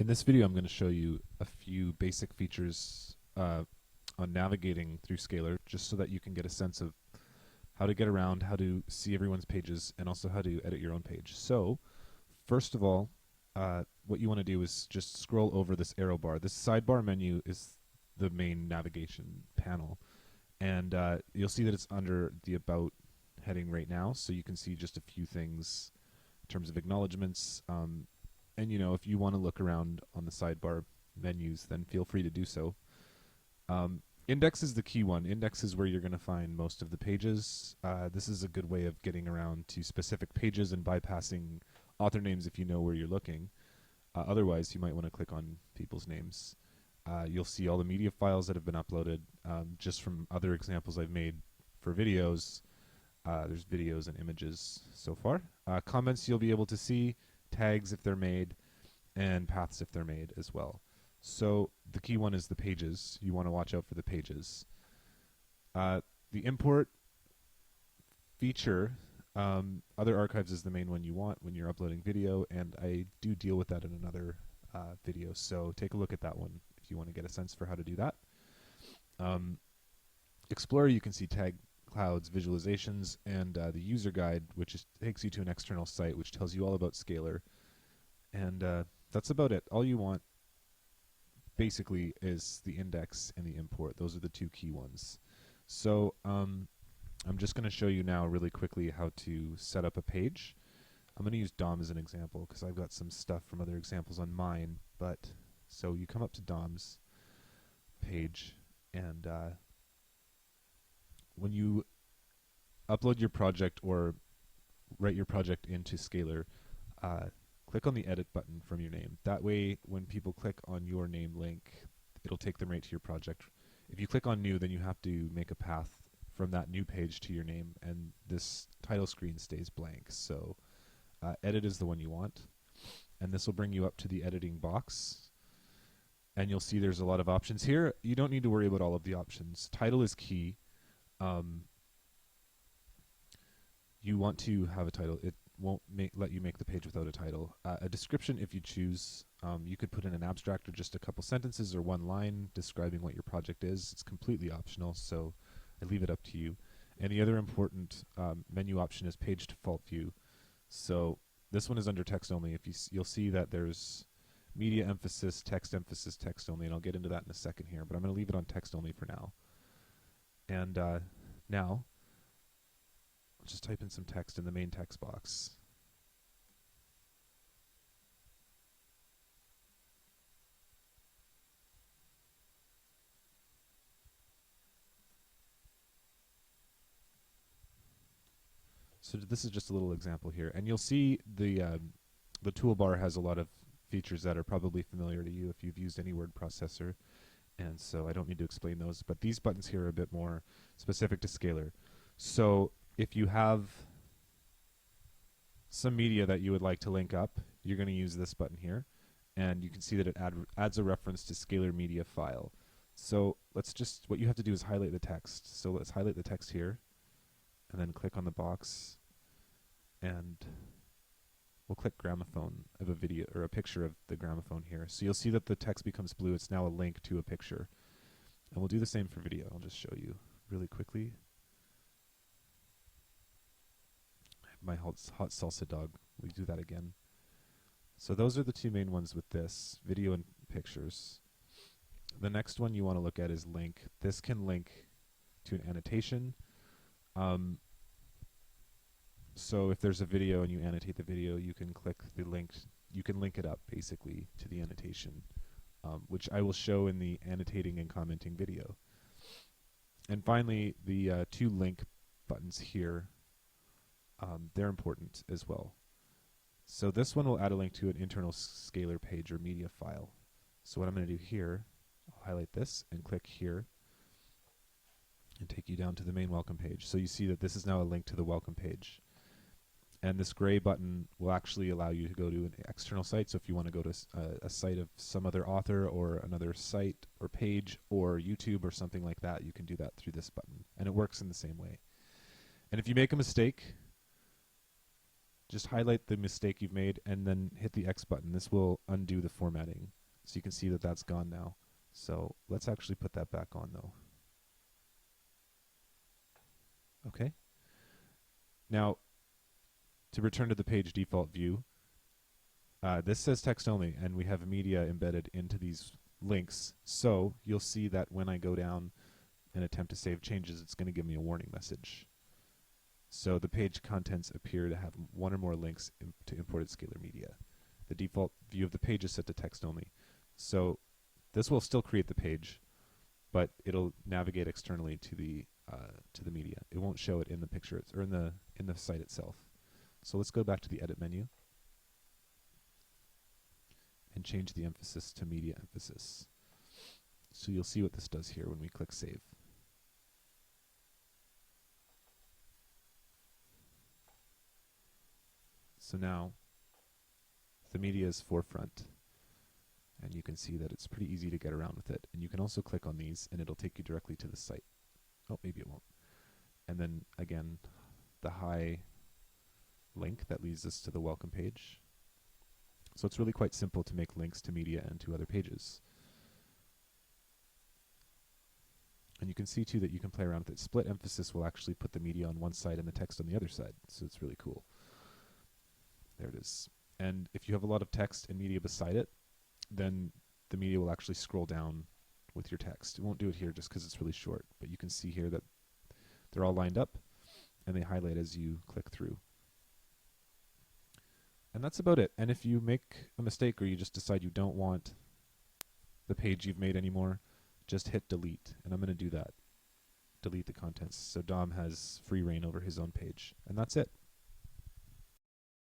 In this video, I'm going to show you a few basic features on navigating through Scalar, just so that you can get a sense of how to get around, how to see everyone's pages, and also how to edit your own page. So, first of all, what you want to do is just scroll over this arrow bar. This sidebar menu is the main navigation panel, and you'll see that it's under the About heading right now, so you can see just a few things in terms of acknowledgements. And if you want to look around on the sidebar menus, then feel free to do so. Index is the key one. Index is where you're going to find most of the pages. This is a good way of getting around to specific pages and bypassing author names if you know where you're looking. Otherwise, you might want to click on people's names. You'll see all the media files that have been uploaded. Just from other examples I've made for videos, there's videos and images so far. Comments you'll be able to see, tags if they're made, and paths if they're made as well. So the key one is the pages. You want to watch out for the pages. The import feature, other archives is the main one you want when you're uploading video, and I do deal with that in another video, so take a look at that one if you want to get a sense for how to do that. Explorer, you can see tag clouds, visualizations, and the user guide, which takes you to an external site which tells you all about Scalar. And that's about it. All you want basically is the index and the import. Those are the two key ones. So I'm just going to show you now really quickly how to set up a page. I'm going to use DOM as an example because I've got some stuff from other examples on mine. So you come up to DOM's page, and when you upload your project or write your project into Scalar, click on the edit button from your name. That way, when people click on your name link, it'll take them right to your project. If you click on new, then you have to make a path from that new page to your name, and this title screen stays blank. So edit is the one you want, and this will bring you up to the editing box. And you'll see there's a lot of options here. You don't need to worry about all of the options. Title is key. You want to have a title. It won't let you make the page without a title. A description, if you choose. You could put in an abstract or just a couple sentences or one line describing what your project is. It's completely optional, so I leave it up to you. And the other important menu option is page default view. So this one is under text only. You'll see that there's media emphasis, text only, and I'll get into that in a second here, but I'm going to leave it on text only for now. And now, I'll just type in some text in the main text box. So this is just a little example here, and you'll see the toolbar has a lot of features that are probably familiar to you if you've used any word processor, and so I don't need to explain those, but these buttons here are a bit more specific to Scalar. So if you have some media that you would like to link up, you're going to use this button here, and you can see that it adds a reference to Scalar media file. So what you have to do is highlight the text. So let's highlight the text here, and then click on the box, and we'll click gramophone of a video or a picture of the gramophone here. So you'll see that the text becomes blue. It's now a link to a picture. And we'll do the same for video. I'll just show you really quickly. My hot salsa dog. We do that again. So those are the two main ones with this, video and pictures. The next one you want to look at is link. This can link to an annotation. So if there's a video and you annotate the video, you can click the link. You can link it up basically to the annotation, which I will show in the annotating and commenting video. And finally, the two link buttons here, they're important as well. So this one will add a link to an internal Scalar page or media file. So what I'm going to do here, I'll highlight this and click here and take you down to the main welcome page. So you see that this is now a link to the welcome page. And this gray button will actually allow you to go to an external site. So if you want to go to a site of some other author or another site or page or YouTube or something like that, you can do that through this button. And it works in the same way. And if you make a mistake, just highlight the mistake you've made and then hit the X button. This will undo the formatting. So you can see that that's gone now. So let's actually put that back on though. Okay. Now, to return to the page default view, this says text only, and we have media embedded into these links. So you'll see that when I go down and attempt to save changes, it's going to give me a warning message. So the page contents appear to have one or more links to imported Scalar media. The default view of the page is set to text only. So this will still create the page, but it'll navigate externally to the media. It won't show it in the picture or in the site itself. So let's go back to the edit menu and change the emphasis to media emphasis. So you'll see what this does here when we click save. So now the media is forefront, and you can see that it's pretty easy to get around with it. And you can also click on these and it'll take you directly to the site. Oh, maybe it won't. And then again, the high link that leads us to the welcome page. So it's really quite simple to make links to media and to other pages. And you can see too that you can play around with it. Split emphasis will actually put the media on one side and the text on the other side. So it's really cool. There it is. And if you have a lot of text and media beside it, then the media will actually scroll down with your text. It won't do it here just because it's really short, but you can see here that they're all lined up and they highlight as you click through. And that's about it. And if you make a mistake or you just decide you don't want the page you've made anymore, just hit delete. And I'm going to do that. Delete the contents. So Dom has free reign over his own page. And that's it.